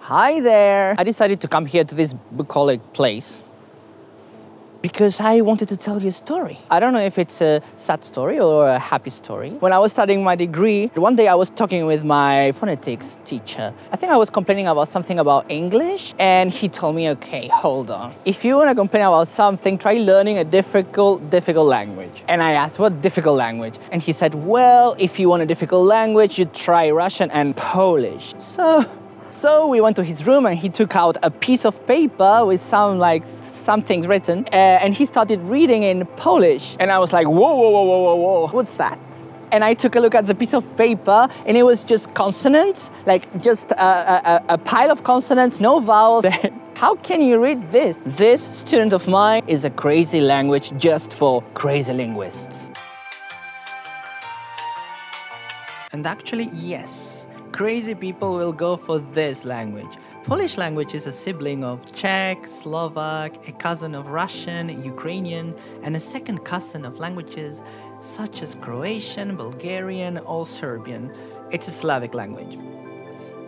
Hi there! I decided to come here to this bucolic place because I wanted to tell you a story. I don't know if it's a sad story or a happy story. When I was studying my degree, one day I was talking with my phonetics teacher. I think I was complaining about something about English, and he told me, okay, hold on. If you want to complain about something, try learning a difficult language. And I asked, what difficult language? And he said, well, if you want a difficult language, you try Russian and Polish. So we went to his room and he took out a piece of paper with some things written, and he started reading in Polish. And I was like, whoa, what's that? And I took a look at the piece of paper, and it was just consonants, like just a pile of consonants, no vowels. How can you read this? This student of mine is a crazy language just for crazy linguists. And actually, yes, crazy people will go for this language. Polish language is a sibling of Czech, Slovak, a cousin of Russian, Ukrainian, and a second cousin of languages such as Croatian, Bulgarian, or Serbian. It's a Slavic language.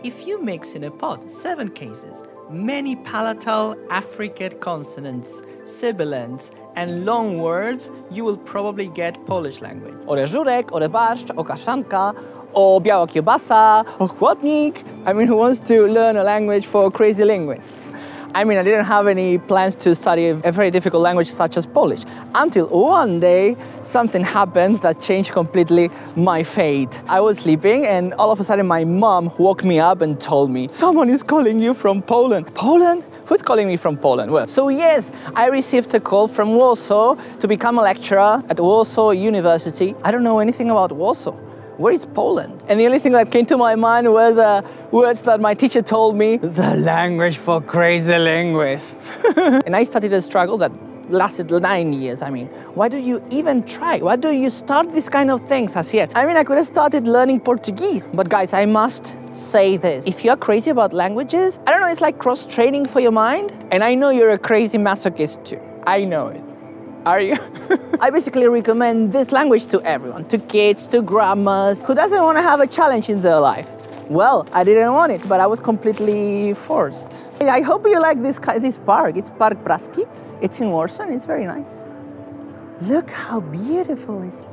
If you mix in a pot 7 cases, many palatal affricate consonants, sibilants, and long words, you will probably get Polish language. Ore żurek, ore barszcz, o kaszanka, or biała kiełbasa, or chłodnik. I mean, who wants to learn a language for crazy linguists? I mean, I didn't have any plans to study a very difficult language such as Polish, until one day something happened that changed completely my fate. I was sleeping, and all of a sudden my mom woke me up and told me, someone is calling you from Poland. Poland? Who's calling me from Poland? Well, so yes, I received a call from Warsaw to become a lecturer at Warsaw University. I don't know anything about Warsaw. Where is Poland? And the only thing that came to my mind were the words that my teacher told me, the language for crazy linguists. And I started a struggle that lasted 9 years. I mean, why do you even try? Why do you start these kind of things as yet? I mean, I could have started learning Portuguese. But guys, I must say this. If you're crazy about languages, I don't know, it's like cross-training for your mind. And I know you're a crazy masochist too. I know it. Are you? I basically recommend this language to everyone, to kids, to grandmas, who doesn't want to have a challenge in their life. Well, I didn't want it, but I was completely forced. I hope you like this park. It's Park Praski. It's in Warsaw, and it's very nice. Look how beautiful it is.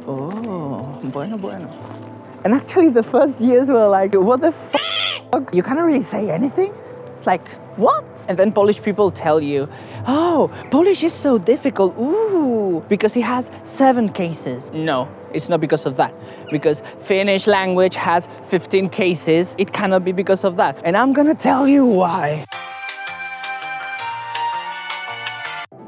Oh, bueno. And actually the first years were like, what the f***? You cannot really say anything? It's like, what? And then Polish people tell you, oh, Polish is so difficult, ooh, because it has 7 cases. No, it's not because of that. Because Finnish language has 15 cases, it cannot be because of that. And I'm gonna tell you why.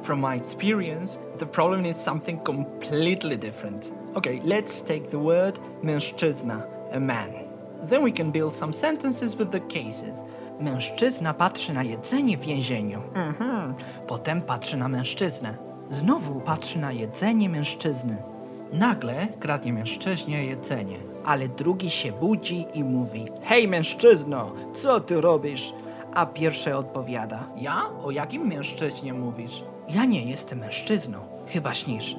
From my experience, the problem is something completely different. Okay, let's take the word mężczyzna, a man. Then we can build some sentences with the cases. Mężczyzna patrzy na jedzenie w więzieniu. Potem patrzy na mężczyznę. Znowu patrzy na jedzenie mężczyzny. Nagle kradnie mężczyźnie jedzenie. Ale drugi się budzi i mówi: hej mężczyzno, co ty robisz? A pierwszy odpowiada: ja? O jakim mężczyźnie mówisz? Ja nie jestem mężczyzną, chyba śnisz.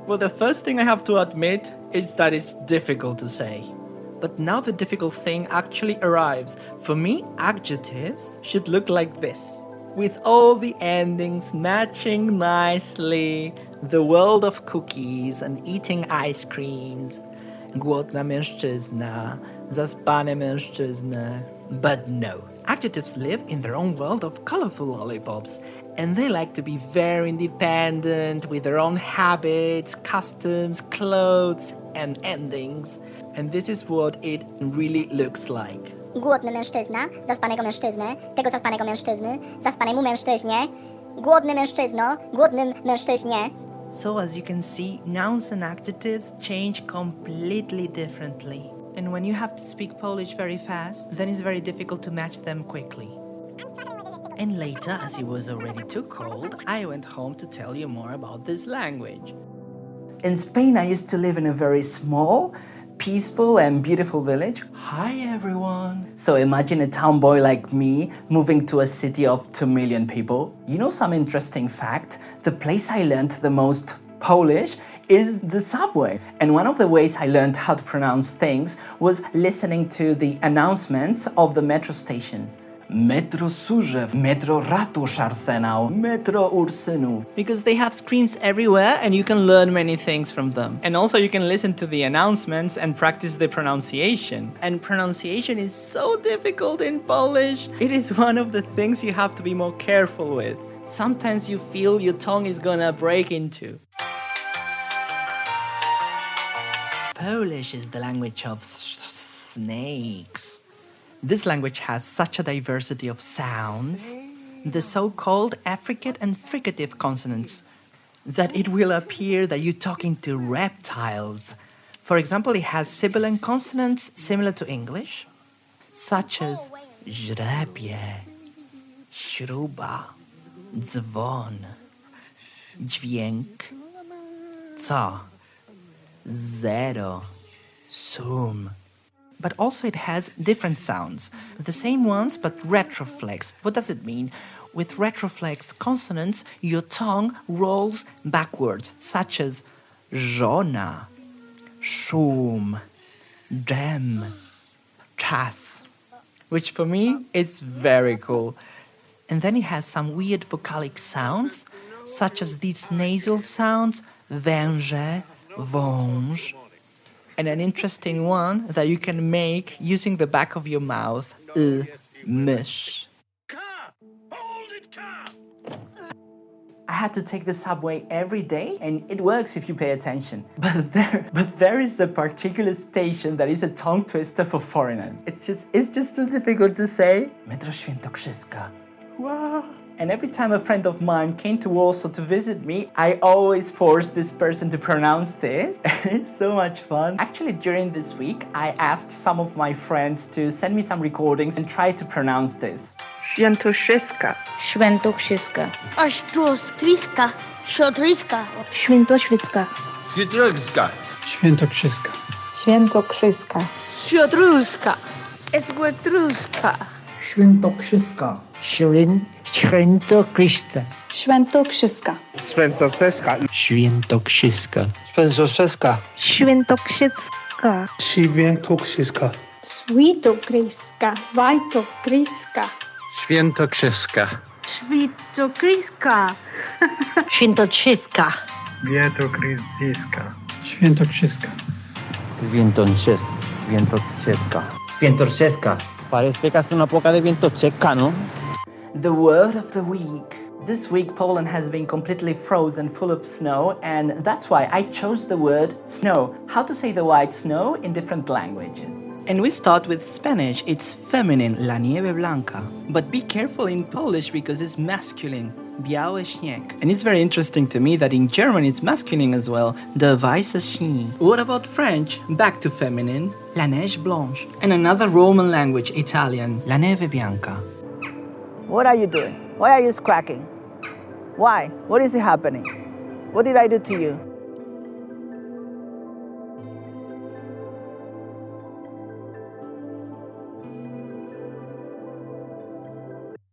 Well, the first thing I have to admit is that it's difficult to say. But now the difficult thing actually arrives. For me, adjectives should look like this, with all the endings matching nicely. The world of cookies and eating ice creams. Głodna mężczyzna, zaspane mężczyzny. But no, adjectives live in their own world of colorful lollipops, and they like to be very independent with their own habits, customs, clothes, and endings. And this is what it really looks like. Głodny mężczyzna, zaspanego mężczyznę, tego zaspanego mężczyzny, zaspanemu mężczyźnie, głodny mężczyzno, głodnym mężczyźnie. So as you can see, nouns and adjectives change completely differently. And when you have to speak Polish very fast, then it's very difficult to match them quickly. And later, as it was already too cold, I went home to tell you more about this language. In Spain, I used to live in a very small, peaceful and beautiful village. Hi everyone! So imagine a town boy like me moving to a city of 2 million people. You know some interesting fact? The place I learned the most Polish is the subway. And one of the ways I learned how to pronounce things was listening to the announcements of the metro stations. Metro Służew, Metro Ratusz Arsenał, Metro Ursynów. Because they have screens everywhere and you can learn many things from them. And also you can listen to the announcements and practice the pronunciation. And pronunciation is so difficult in Polish. It is one of the things you have to be more careful with. Sometimes you feel your tongue is gonna break into. Polish is the language of snakes. This language has such a diversity of sounds, the so-called affricate and fricative consonants, that it will appear that you're talking to reptiles. For example, it has sibilant consonants similar to English, such as źrebie, śruba, dzwon, dźwięk, co, zero, sum. But also it has different sounds, the same ones but retroflex. What does it mean? With retroflex consonants, your tongue rolls backwards, such as żona, szum, dżem, czas, which for me is very cool. And then it has some weird vocalic sounds, such as these nasal sounds, węże, wąż, and an interesting one that you can make using the back of your mouth, mysz. I had to take the subway every day, and it works if you pay attention. But there is a particular station that is a tongue twister for foreigners. It's just too difficult to say. Metro Świętokrzyska. Wow. And every time a friend of mine came to Warsaw to visit me, I always forced this person to pronounce this. It's so much fun. Actually, during this week, I asked some of my friends to send me some recordings and try to pronounce this. Świętokrzyska. Świętokrzyska. Świętokrzyska. Świętokrzyska. Świętokrzyska. Świętokrzyska. Świętokrzyska. Świętokrzyska. Świętokrzyska. Świętokrzyska. Świętokrzyska. Świętokrzyska. Świętokrzyska. Świętokrzyska. Świętokrzyska. Świętokrzyska. Świętokrzyska. Świętokrzyska. Świętokrzyska. Wajtokrzyska. Świętokrzyska. Świętokrzyska. Świętokrzyska. Świętokrzyska. Świętokrzyska. Świętokrzyska. Świętokrzyska. Parece que hace una poca de viento checa, ¿no? The word of the week. This week Poland has been completely frozen, full of snow, and that's why I chose the word snow. How to say the word snow in different languages. And we start with Spanish. It's feminine, la nieve blanca. But be careful in Polish because it's masculine, biały śnieg. And it's very interesting to me that in German it's masculine as well, der weiße Schnee. What about French? Back to feminine, la neige blanche. And another Roman language, Italian, la neve bianca. What are you doing? Why are you scracking? Why? What is happening? What did I do to you?